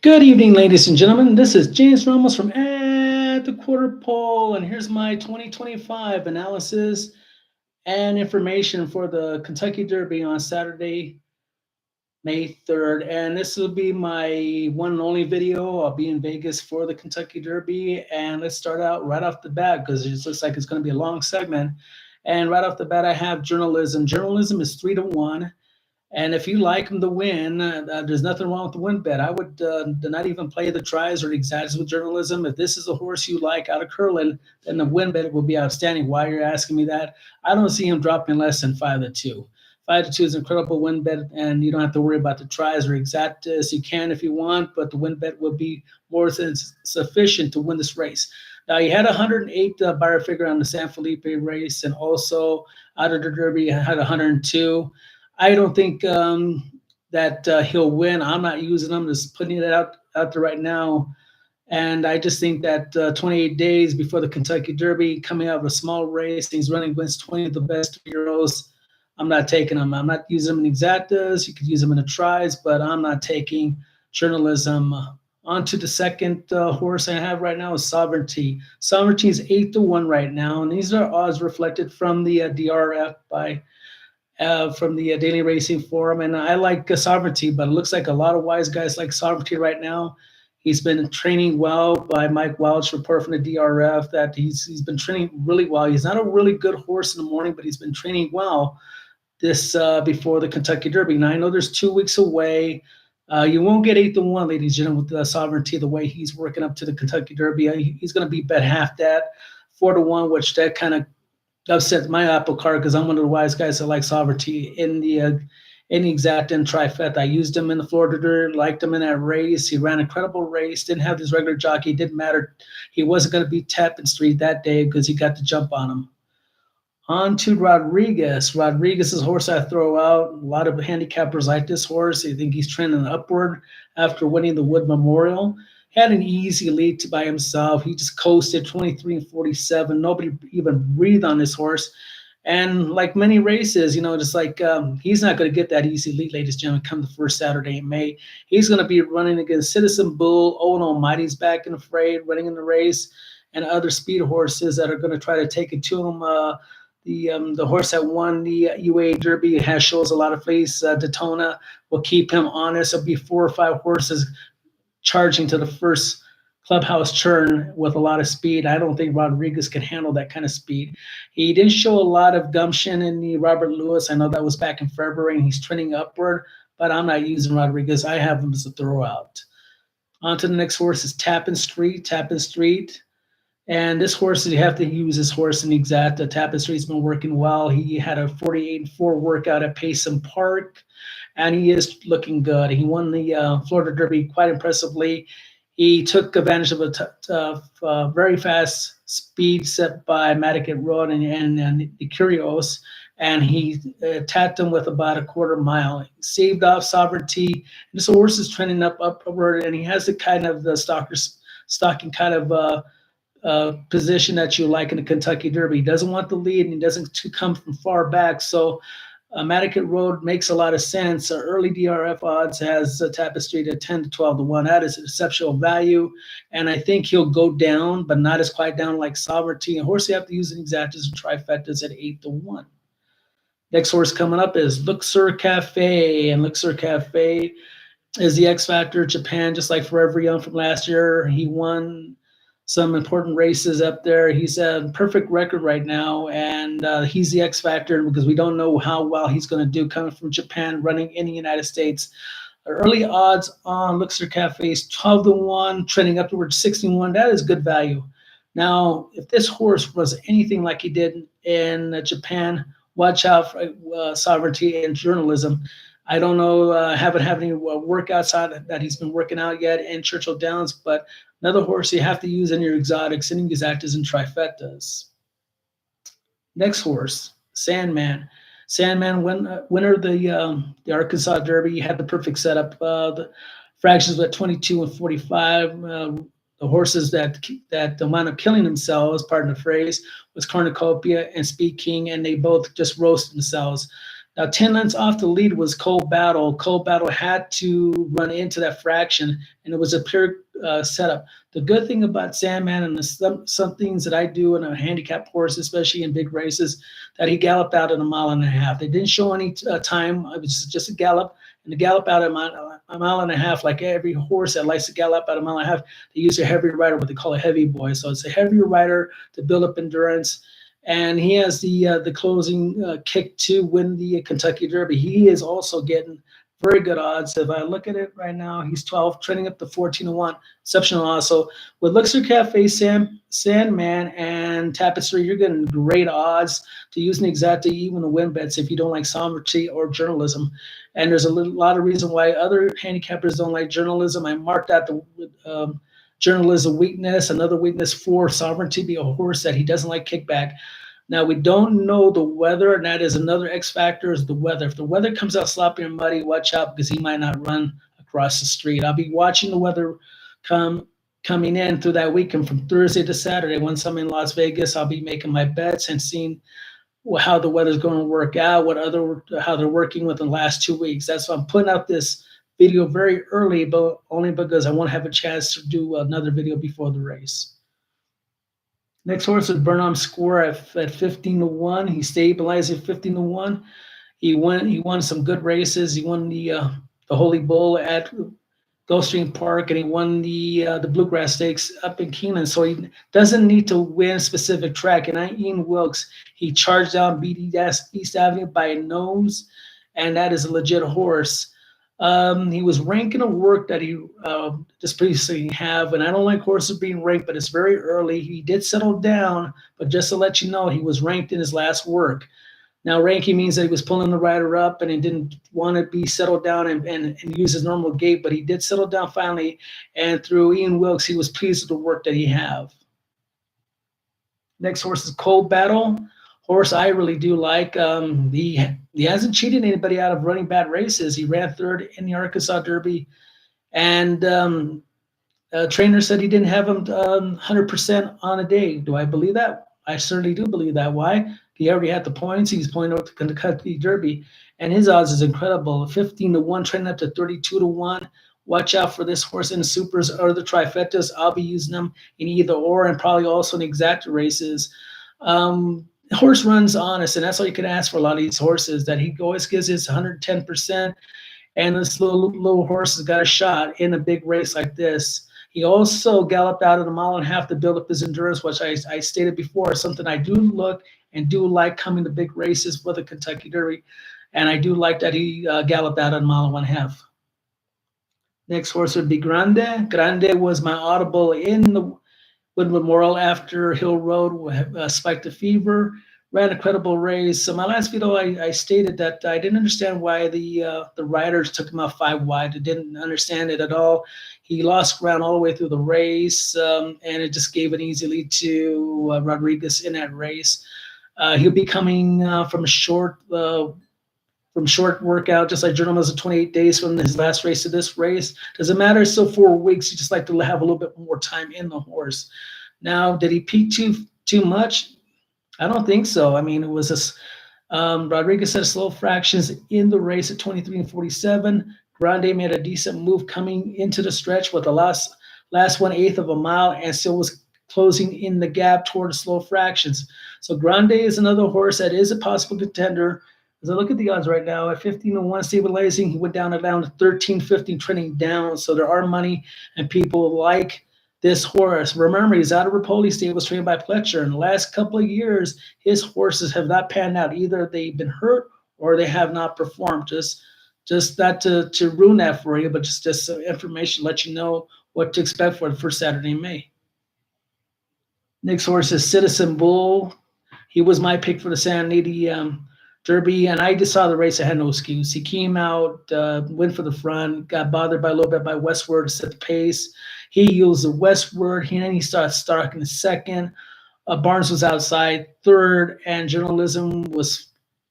Good evening, ladies and gentlemen. This is James Ramos from At the Quarter Pole, and here's my 2025 analysis and information for the Kentucky Derby on Saturday, May 3rd. And this will be my one and only video. I'll be in Vegas for the Kentucky Derby. And let's start out right off the bat because it just looks like it's going to be a long segment. And right off the bat, I have journalism. Journalism is 3-1. And if you like him to win, there's nothing wrong with the win bet. I would not even play the tries or the exacts with journalism. If this is a horse you like out of Curlin, then the win bet will be outstanding. Why you're asking me that? I don't see him dropping less than 5-2. 5-2 is an incredible win bet, and you don't have to worry about the tries or exactas. You can if you want, but the win bet will be more than sufficient to win this race. Now, he had 108 buyer figure on the San Felipe race, and also out of the Derby, had 102. I don't think that he'll win. I'm not using him. Just putting it out there right now. And I just think that 28 days before the Kentucky Derby, coming out of a small race, he's running against 20 of the best heroes. I'm not taking him. I'm not using him in exactas. You could use him in the tries, but I'm not taking journalism. On to the second horse I have right now is Sovereignty. Sovereignty is 8-1 right now, and these are odds reflected from the DRF by from the Daily Racing Forum. And I like Sovereignty, but it looks like a lot of wise guys like Sovereignty right now. He's been training well by Mike Welch, report from the DRF that he's been training really well. He's not a really good horse in the morning, but he's been training well this before the Kentucky Derby. Now I know there's 2 weeks away. You won't get 8-1, ladies and gentlemen, with the Sovereignty the way he's working up to the Kentucky Derby. He's going to be bet half that, 4-1, which that kind of upset my apple cart because I'm one of the wise guys that like Sovereignty in the exact and trifecta. I used him in the Florida Dirt, liked him in that race. He ran an incredible race, didn't have his regular jockey, didn't matter. He wasn't going to beat Tappan Street that day because he got the jump on him. On to Rodriguez. Rodriguez is a horse I throw out. A lot of handicappers like this horse. They think he's trending upward after winning the Wood Memorial. Had an easy lead by himself. He just coasted 23-47. Nobody even breathed on this horse. And like many races, just like he's not going to get that easy lead, ladies and gentlemen, come the first Saturday in May. He's going to be running against Citizen Bull. Owen Almighty's back in the fray, running in the race, and other speed horses that are going to try to take it to him. The horse that won the UA Derby shows a lot of face. Daytona will keep him honest. It'll be 4 or 5 horses charging to the first clubhouse turn with a lot of speed. I don't think Rodriguez can handle that kind of speed. He didn't show a lot of gumption in the Robert Lewis. I know that was back in February, and he's trending upward, but I'm not using Rodriguez. I have him as a throwout. On to the next horse is Tappan Street. Tappan Street. And this horse, you have to use this horse in exact. Tappan Street's been working well. He had a 48-4 workout at Payson Park, and he is looking good. He won the Florida Derby quite impressively. He took advantage of a very fast speed set by Madigan Road and the Curios, and he tapped him with about a quarter mile. He saved off Sovereignty. This horse is trending upward, and he has the kind of the stocking kind of position that you like in the Kentucky Derby. He doesn't want the lead, and he doesn't come from far back. So Madigan Road makes a lot of sense. Early DRF odds has Tappan Street at 10-12-1. That is exceptional value, and I think he'll go down, but not as quite down like Sovereignty. A horse you have to use in exactas and trifectas at 8-1. Next horse coming up is Luxor Cafe, and Luxor Cafe is the X Factor Japan, just like Forever Young from last year. He won some important races up there. He's a perfect record right now, and he's the X Factor because we don't know how well he's going to do coming from Japan, running in the United States. Early odds on Luxor Cafe is 12-1, trending up towards 61. That is good value. Now, if this horse was anything like he did in Japan, watch out for Sovereignty and journalism. I don't know, haven't had any workouts out that he's been working out yet in Churchill Downs, but another horse you have to use in your exotics and exactas and trifectas. Next horse, Sandman. Sandman, winner of the Arkansas Derby. He had the perfect setup. The fractions were at 22-45. The horses that wound up killing themselves, pardon the phrase, was Cornucopia and Speed King, and they both just roasted themselves. Now, 10 lengths off the lead was Cold Battle. Cold Battle had to run into that fraction, and it was a pure setup. The good thing about Sandman and some things that I do in a handicap horse, especially in big races, that he galloped out in a mile and a half. They didn't show any time. It was just a gallop, and the gallop out at a mile and a half, like every horse that likes to gallop out a mile and a half, they use a heavy rider, what they call a heavy boy. So it's a heavier rider to build up endurance, and he has the closing kick to win the Kentucky Derby. He is also getting very good odds. If I look at it right now, he's 12, trending up to 14-1. Exceptional odds. So with Luxor Cafe, Sandman, and Tapestry, you're getting great odds to use an exacta even to win bets if you don't like sovereignty or journalism. And there's a lot of reason why other handicappers don't like journalism. I marked out the journalism weakness. Another weakness for sovereignty be a horse that he doesn't like kickback. Now, we don't know the weather, and that is another X factor is the weather. If the weather comes out sloppy and muddy, watch out because he might not run across the street. I'll be watching the weather coming in through that weekend from Thursday to Saturday. Once I'm in Las Vegas, I'll be making my bets and seeing how the weather's going to work out, how they're working with the last 2 weeks. That's why I'm putting out this video very early, but only because I want to have a chance to do another video before the race. Next horse is Burnham Square at 15-1. He stabilized at 15-1. He won some good races. He won the Holy Bull at Gulfstream Park, and he won the Bluegrass Stakes up in Keeneland. So he doesn't need to win a specific track. And Ian Wilkes, he charged down East Avenue by a nose, and that is a legit horse. He was ranking a work that he just previously have, and I don't like horses being ranked, but it's very early. He did settle down, but just to let you know, he was ranked in his last work. Now, ranking means that he was pulling the rider up and he didn't want to be settled down and use his normal gait, but he did settle down finally, and through Ian Wilkes, he was pleased with the work that he have. Next horse is Cold Battle. Horse I really do like. He hasn't cheated anybody out of running bad races. He ran third in the Arkansas Derby, and trainer said he didn't have him 100% on a day. Do I believe that? I certainly do believe that. Why? He already had the points. He's playing out the Kentucky Derby, and his odds is incredible. 15-1, trending up to 32-1. Watch out for this horse in the supers or the trifectas. I'll be using them in either or, and probably also in exacta races. Horse runs honest, and that's all you can ask for a lot of these horses, that he always gives his 110%, and this little horse has got a shot in a big race like this. He also galloped out at a mile and a half to build up his endurance, which I stated before, something I do look and do like coming to big races for the Kentucky Derby, and I do like that he galloped out at a mile and a half. Next horse would be Grande. Grande was my audible in the Wood Memorial after Hill Road spiked the fever, ran a credible race. So my last video, I stated that I didn't understand why the riders took him out 5 wide. I didn't understand it at all. He lost ground all the way through the race, and it just gave an easy lead to Rodriguez in that race. He'll be coming from short workout, just like journalism, 28 days from his last race to this race. Doesn't matter, it's still 4 weeks. You just like to have a little bit more time in the horse. Now, did he peak too much? I don't think so. I mean, it was this Rodriguez had slow fractions in the race at 23 and 47. Grande made a decent move coming into the stretch with the last 1/8 of a mile, and still was closing in the gap toward slow fractions. So Grande is another horse that is a possible contender. As I look at the odds right now, at 15-1 stabilizing, he went down to 13-15, trending down. So there are money and people like this horse. Remember, he's out of Rapoli stable, trained by Pletcher. In the last couple of years, his horses have not panned out. Either they've been hurt or they have not performed. Just not to ruin that for you, but just information, let you know what to expect for the first Saturday in May. Next horse is Citizen Bull. He was my pick for the San Anita Derby, and I just saw the race. I had no excuse. He came out, went for the front, got bothered by a little bit by Westward to set the pace. He used the Westward, and then he started starting the second. Barnes was outside third, and Journalism was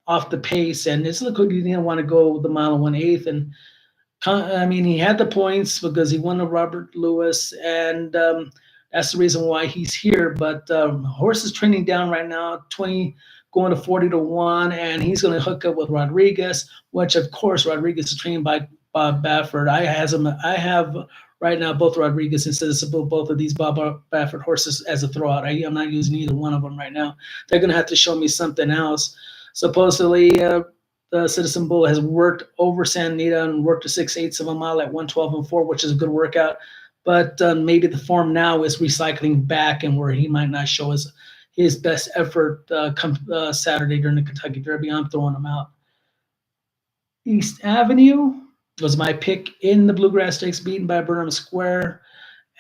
off the pace. And it's look like he didn't want to go the mile and 1/8. And I mean, he had the points because he won the Robert Lewis, and that's the reason why he's here. But horse is trending down right now, going to 40-1, and he's going to hook up with Rodriguez, which of course Rodriguez is trained by Bob Baffert. I have right now both Rodriguez and Citizen Bull, both of these Bob Baffert horses as a throwout. I'm not using either one of them right now. They're going to have to show me something else. Supposedly, the Citizen Bull has worked over Santa Anita and worked a 6/8 of a mile at 112.4, which is a good workout. But maybe the form now is recycling back, and where he might not show his best effort come Saturday during the Kentucky Derby. I'm throwing him out. East Avenue was my pick in the Bluegrass Stakes, beaten by Burnham Square,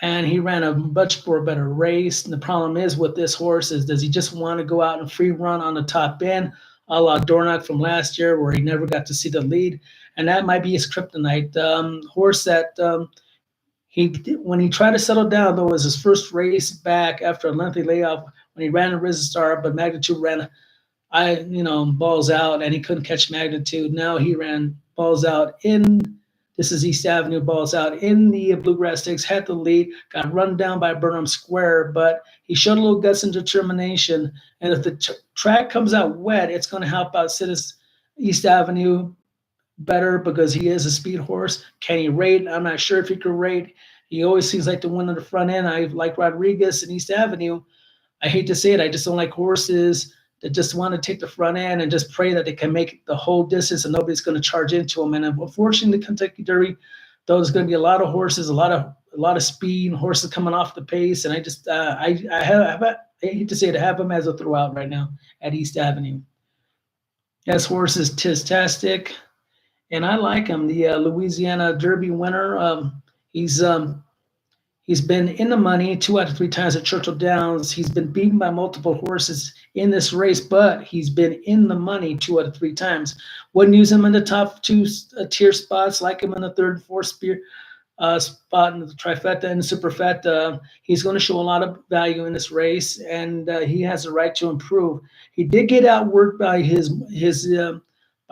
and he ran a much more better race. And the problem is with this horse is, does he just want to go out and free run on the top end, a la Dornoch from last year, where he never got to see the lead? And that might be his kryptonite. Horse that when he tried to settle down, though, was his first race back after a lengthy layoff when he ran a Risen Star, but Magnitude ran balls out, and he couldn't catch Magnitude. Now he ran balls out this is East Avenue, balls out in the Bluegrass Stakes, had the lead, got run down by Burnham Square, but he showed a little guts and determination. And if the track comes out wet, it's going to help out East Avenue better because he is a speed horse. Can he rate? I'm not sure if he can rate. He always seems like the one on the front end. I like Rodriguez and East Avenue. I hate to say it, I just don't like horses that just want to take the front end and just pray that they can make the whole distance and nobody's going to charge into them. And unfortunately, the Kentucky Derby, though, there's going to be a lot of horses, a lot of speed, and horses coming off the pace. And I just I hate to say it, I have him as a throwout right now at East Avenue. Yes, horse is Tistastic, and I like him. The Louisiana Derby winner. He's been in the money 2 out of 3 times at Churchill Downs. He's been beaten by multiple horses in this race, but he's been in the money 2 out of 3 times. Wouldn't use him in the top 2 tier spots, like him in the 3rd and 4th spot in the trifecta and the superfecta. He's going to show a lot of value in this race, and he has the right to improve. He did get outworked by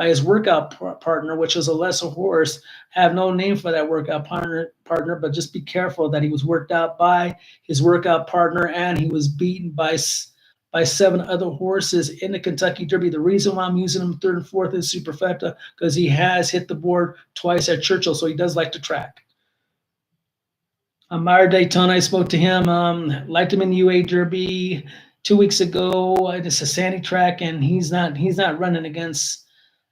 his workout partner, which was a lesser horse. I have no name for that workout partner, but just be careful that he was worked out by his workout partner, and he was beaten by 7 other horses in the Kentucky Derby. The reason why I'm using him 3rd and 4th is superfecta, because he has hit the board twice at Churchill, so he does like to track. Meyer Daytona, I spoke to him, liked him in the UA Derby 2 weeks ago. It's a sandy track, and he's not running against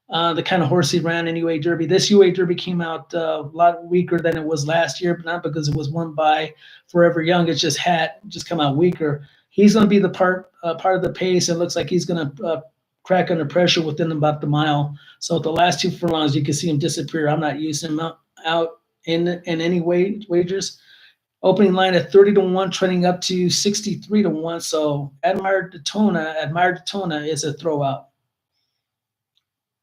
the kind of horse he ran in UA Derby. This UA Derby came out a lot weaker than it was last year, but not because it was won by Forever Young. It just come out weaker. He's going to be the part of the pace. It looks like he's going to crack under pressure within about the mile. So the last 2 furlongs, you can see him disappear. I'm not using him out in any wagers. Opening line at 30-1, trending up to 63-1. So Admire Daytona is a throwout.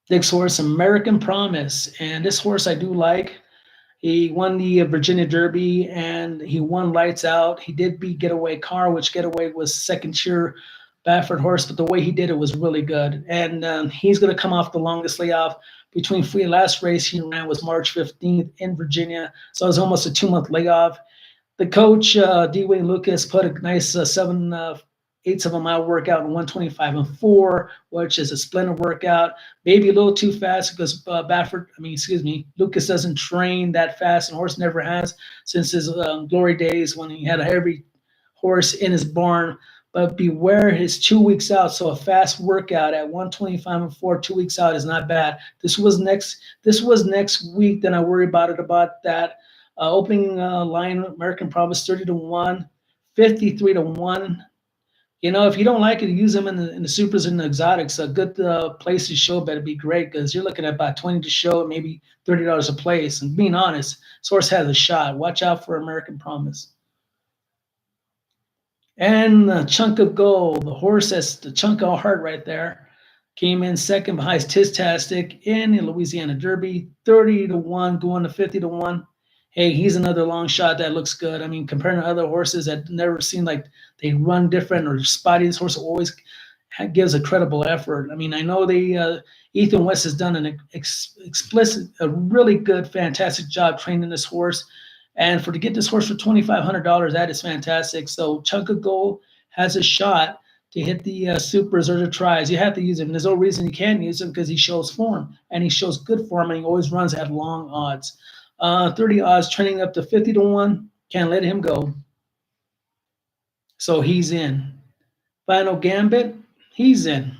Next horse, American Promise, and this horse I do like. He won the Virginia Derby, and he won Lights Out. He did beat Getaway Car, which Getaway was 2nd tier Baffert horse, but the way he did it was really good. And he's going to come off the longest layoff. Between last race he ran was March 15th in Virginia, so it was almost a 2-month layoff. The coach, D. Wayne Lucas, put a nice 7/8 of a mile workout in 125.4, which is a splendid workout. Maybe a little too fast because Lucas doesn't train that fast, and horse never has since his glory days when he had every horse in his barn. But beware his 2 weeks out. So a fast workout at 125.4 2 weeks out is not bad. This was next week. Then I worry about that. Opening line, American Promise 30-1, 53-1. If you don't like it, use them in the supers and the exotics. A good place to show better be great, because you're looking at about 20 to show, maybe $30 a place. And being honest, this horse has a shot. Watch out for American Promise. And Chunk of Gold, the horse that's the chunk of heart right there, came in second behind Tistastic in the Louisiana Derby, 30-1, going to 50-1. Hey, he's another long shot that looks good. I mean, comparing to other horses that never seem like they run different or spotty, this horse always gives a credible effort. I mean, I know Ethan West has done an a really good, fantastic job training this horse. And to get this horse for $2,500, that is fantastic. So Chunk of Gold has a shot. to hit the supers or the tries. You have to use him. There's no reason you can't use him because he shows form and he shows good form and he always runs at long odds. 30 odds trending up to 50 to 1. Can't let him go. So he's in. Final Gambit, he's in.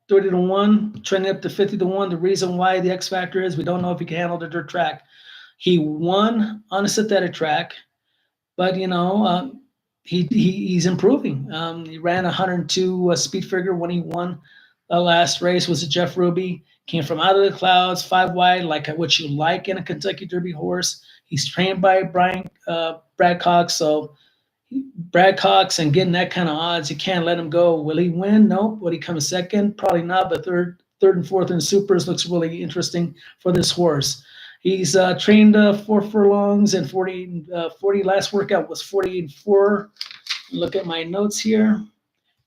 30 to 1, trending up to 50 to 1. The reason why the X factor is we don't know if he can handle the dirt track. He won on a synthetic track, but he's improving. He ran 102 speed figure when he won the last race. Was it Jeff Ruby? Came from out of the clouds, 5 wide, like what you like in a Kentucky Derby horse. He's trained by Brad Cox, so Brad Cox and getting that kind of odds, you can't let him go. Will he win? Nope. Will he come second? Probably not. But third and fourth in supers looks really interesting for this horse. He's trained 4 furlongs and 40. Last workout was 48.4. Look at my notes here.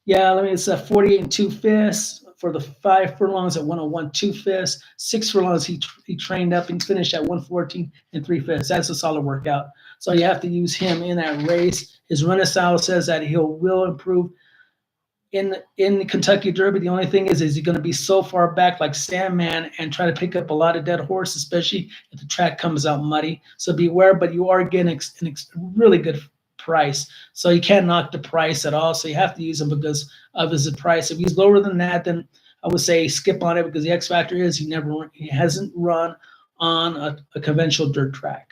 Yeah, let me. It's 48 and 2/5 for the 5 furlongs at 101 2/5. 6 furlongs he trained up and finished at 114 and 3/5. That's a solid workout. So you have to use him in that race. His running style says that he will improve in the Kentucky Derby. The only thing is he going to be so far back like Sandman and try to pick up a lot of dead horse, especially if the track comes out muddy. So beware, but you are getting a really good price. So you can't knock the price at all. So you have to use him because of his price. If he's lower than that, then I would say skip on it because the X factor is he hasn't run on a conventional dirt track.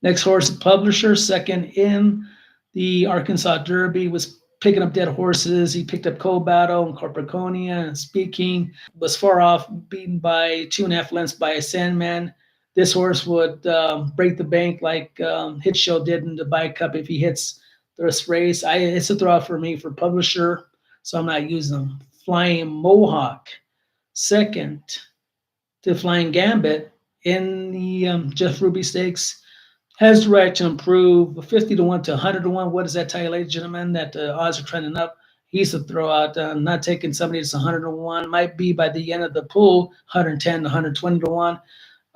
Next horse, Publisher, second in the Arkansas Derby, was picking up dead horses. He picked up Cold Battle and Corporaconia and Speed King, was far off, beaten by 2.5 lengths by a Sandman. This horse would break the bank like Hit Show did in the Bike Cup if he hits this race. It's a throw for me for Publisher, so I'm not using them. Flying Mohawk, second to Flying Gambit in the Jeff Ruby Stakes. Has the right to improve 50 to 1 to 100 to 1. What does that tell you, ladies and gentlemen? That the odds are trending up. He's a throw out. Not taking somebody that's 100 to 1. Might be by the end of the pool, 110 to 120 to 1.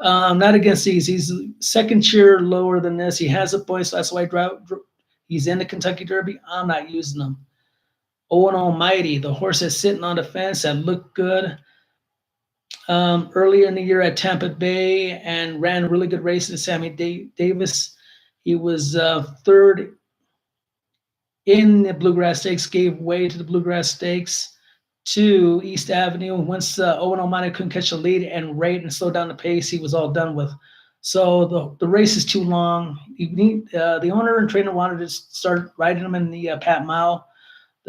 Not against these. He's second tier lower than this. He has a point, so that's why he's in the Kentucky Derby. I'm not using him. Owen Almighty, the horse that's sitting on the fence that looked good earlier in the year at Tampa Bay and ran a really good race in Sammy Davis. He was third in the Bluegrass Stakes, gave way to the Bluegrass Stakes to East Avenue. Once Owen Almighty couldn't catch the lead and rate and slow down the pace, he was all done with. So the race is too long. The owner and trainer wanted to start riding him in the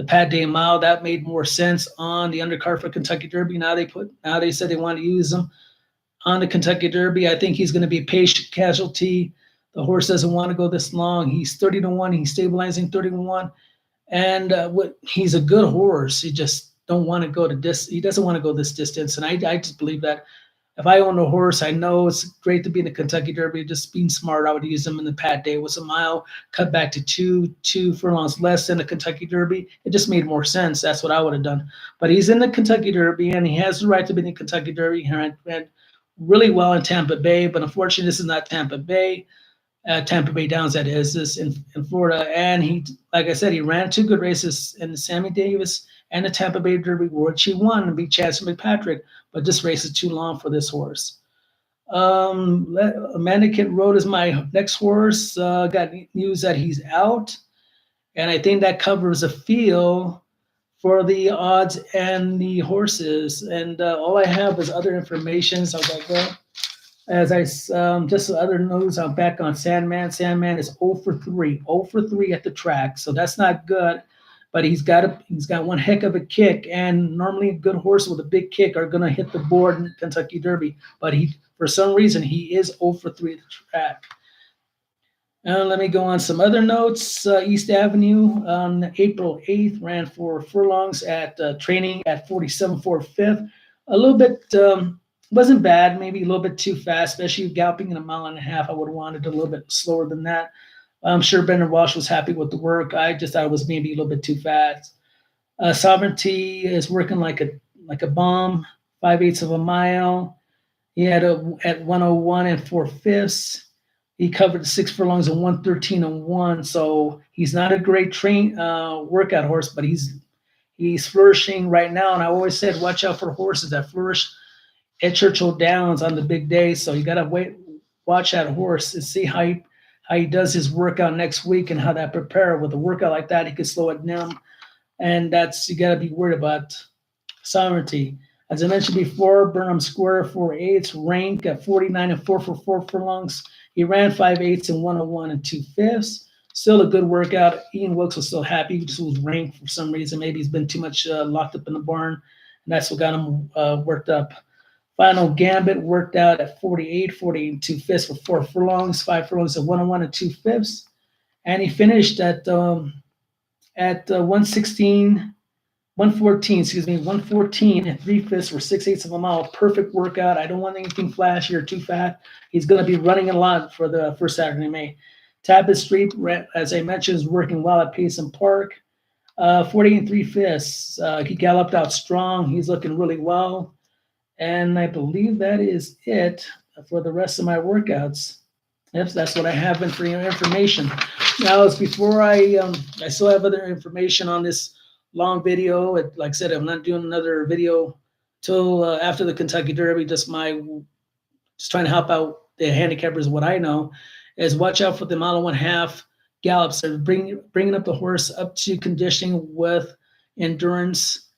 Pat Day Mile. That made more sense on the undercard for Kentucky Derby. Now they said they want to use him on the Kentucky Derby. I think he's going to be a patient casualty. The horse doesn't want to go this long. He's 30 to 1. He's stabilizing 30 to 1. And he's a good horse. He just don't want to go to this. He doesn't want to go this distance. And I just believe that if I own a horse, I know it's great to be in the Kentucky Derby. Just being smart, I would use him in the Pat Day. It was a mile, cut back to two furlongs less than the Kentucky Derby. It just made more sense. That's what I would have done. But he's in the Kentucky Derby, and he has the right to be in the Kentucky Derby. He ran really well in Tampa Bay, but unfortunately, this is not Tampa Bay. Tampa Bay Downs, that is, this in Florida. And he, like I said, he ran 2 good races in the Sammy Davis and the Tampa Bay Derby, which he won and beat Chance McPatrick. But this race is too long for this horse. Mannequin Road is my next horse. Got news that he's out. And I think that covers a feel for the odds and the horses. And all I have is other information. So I go. As I just other news, I'm back on Sandman. Sandman is 0 for 3, 0 for 3 at the track, so that's not good. But he's got one heck of a kick, and normally a good horse with a big kick are going to hit the board in Kentucky Derby. But for some reason, he is 0 for 3 at the track. And let me go on some other notes. East Avenue on April 8th ran 4 furlongs at training at 47 4/5. A little bit. Wasn't bad, maybe a little bit too fast, especially galloping in 1.5 miles. I would have wanted it a little bit slower than that. I'm sure Brendan Walsh was happy with the work. I just thought it was maybe a little bit too fast. Sovereignty is working like a bomb, 5/8 of a mile. He had at 101 and 4/5. He covered 6 furlongs and 113 and 1. So he's not a great workout horse, but he's He's flourishing right now, and I always said, watch out for horses that flourish at Churchill Downs on the big day. So you gotta watch that horse and see how he does his workout next week and how that prepare with a workout like that. He could slow it down, and that's you gotta be worried about sovereignty. As I mentioned before, Burnham Square 4/8 rank at 49 and 4 furlongs. He ran 5/8 and 101 and 2/5. Still a good workout. Ian Wilkes was still happy. He just was ranked for some reason. Maybe he's been too much locked up in the barn, and that's what got him worked up. Final Gambit worked out at 48, 48 and 2/5 for 4 furlongs, 5 furlongs at 101 and 2/5. And he finished at 116, 114, 114 and 3/5 or 6/8 of a mile. Perfect workout. I don't want anything flashy or too fat. He's going to be running a lot for the first Saturday in May. Tapestry, as I mentioned, is working well at Payson Park. 48 and 3/5. He galloped out strong. He's looking really well. And I believe that is it for the rest of my workouts. Yep, that's what I have for your information. Now, it's before I still have other information on this long video. Like I said, I'm not doing another video till after the Kentucky Derby. Just trying to help out the handicappers. What I know is watch out for the mile and 1/2 gallops. They're bringing up the horse up to conditioning with endurance,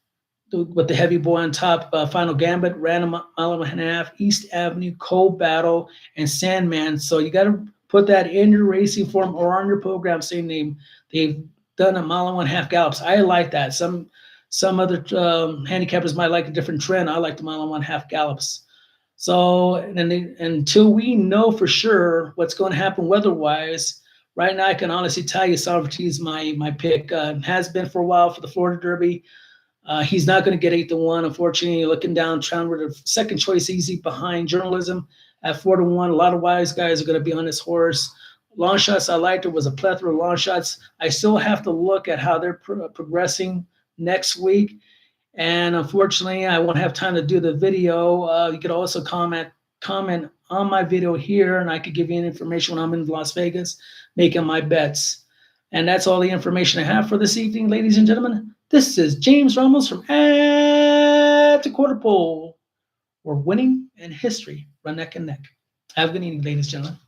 with the heavy boy on top. Final Gambit ran a mile and 1/2, East Avenue, Cold Battle, and Sandman. So you got to put that in your racing form or on your program saying they've done a mile and 1/2 gallops. I like that. Some other handicappers might like a different trend. I like the mile and 1/2 gallops. So until we know for sure what's going to happen weather-wise, right now I can honestly tell you Sovereignty is my pick. Has been for a while for the Florida Derby. He's not going to get 8-1. Unfortunately, looking down, Trounward, second choice easy behind Journalism at 4-1. A lot of wise guys are going to be on this horse. Long shots I liked. There was a plethora of long shots. I still have to look at how they're progressing next week. And unfortunately, I won't have time to do the video. You could also comment on my video here, and I could give you information when I'm in Las Vegas making my bets. And that's all the information I have for this evening, ladies and gentlemen. This is James Ramos from At the Quarter Pole, where winning and history run neck and neck. Have a good evening, ladies and gentlemen.